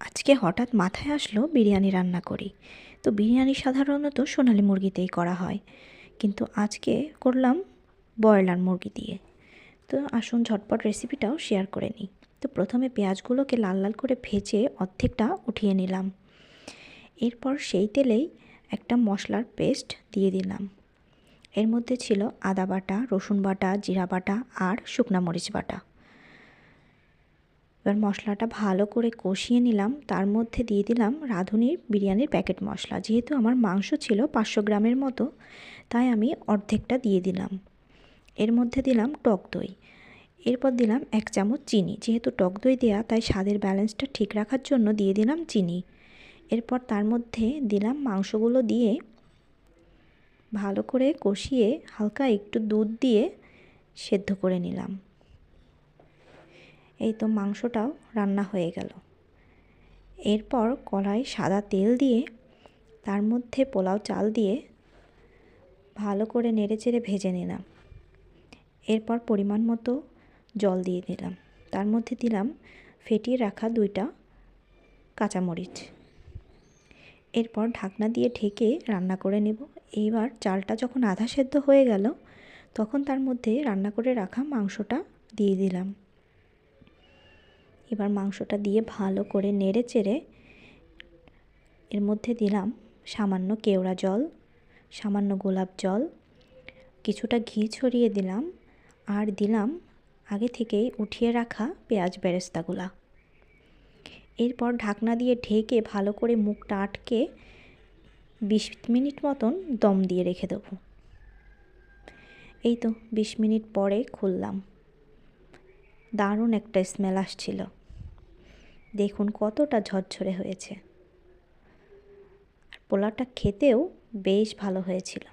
আজকে হঠাৎ মাথায় আসলো বিরিয়ানি রান্না করি। তো বিরিয়ানি সাধারণত সোনালী মুরগিতেই করা হয়, কিন্তু আজকে করলাম ব্রয়লার মুরগি দিয়ে। তো আসুন ঝটপট রেসিপিটাও শেয়ার করে নিই। তো প্রথমে পেঁয়াজগুলোকে লাল লাল করে ভেজে অর্ধেকটা উঠিয়ে নিলাম। এরপর সেই তেলেই একটা মশলার পেস্ট দিয়ে দিলাম। এর মধ্যে ছিল আদা বাটা, রসুন বাটা, জিরা বাটা আর শুকনা মরিচ বাটা। এবার মশলাটা ভালো করে কষিয়ে নিলাম। তার মধ্যে দিয়ে দিলাম রাঁধুনির বিরিয়ানির প্যাকেট মশলা। যেহেতু আমার মাংস ছিল 500 গ্রামের মতো, তাই আমি অর্ধেকটা দিয়ে দিলাম। এর মধ্যে দিলাম টক দই। এরপর দিলাম 1 চামচ চিনি। যেহেতু টক দই দেয়া, তাই স্বাদের ব্যালেন্সটা ঠিক রাখার জন্য দিয়ে দিলাম চিনি। এরপর তার মধ্যে দিলাম মাংসগুলো দিয়ে ভালো করে কষিয়ে হালকা একটু দুধ দিয়ে সেদ্ধ করে নিলাম। এই তো মাংসটাও রান্না হয়ে গেল। এরপর কড়াই সাদা তেল দিয়ে তার মধ্যে পোলাও চাল দিয়ে ভালো করে নেড়েচেড়ে ভেজে নিলাম। এরপর পরিমাণ মতো জল দিয়ে দিলাম। তার মধ্যে দিলাম ফেটিয়ে রাখা 2টা কাঁচামরিচ। এরপর ঢাকনা দিয়ে ঢেকে রান্না করে নেব। এইবার চালটা যখন আধা সেদ্ধ হয়ে গেল, তখন তার মধ্যে রান্না করে রাখা মাংসটা দিয়ে দিলাম। এবার মাংসটা দিয়ে ভালো করে নেড়ে চেড়ে এর মধ্যে দিলাম সামান্য কেওড়া জল, সামান্য গোলাপ জল, কিছুটা ঘি ছড়িয়ে দিলাম আর দিলাম আগে থেকেই উঠিয়ে রাখা পেঁয়াজ বেরেস্তাগুলা। এরপর ঢাকনা দিয়ে ঢেকে ভালো করে মুখটা আটকে 20 মিনিট মতন দম দিয়ে রেখে দেবো। এই তো 20 মিনিট পরে খুললাম। দারুণ একটা স্মেল আসছিল। দেখুন কতটা ঝরঝরে হয়েছে। আর পোলাওটা খেতেও বেশ ভালো হয়েছিল।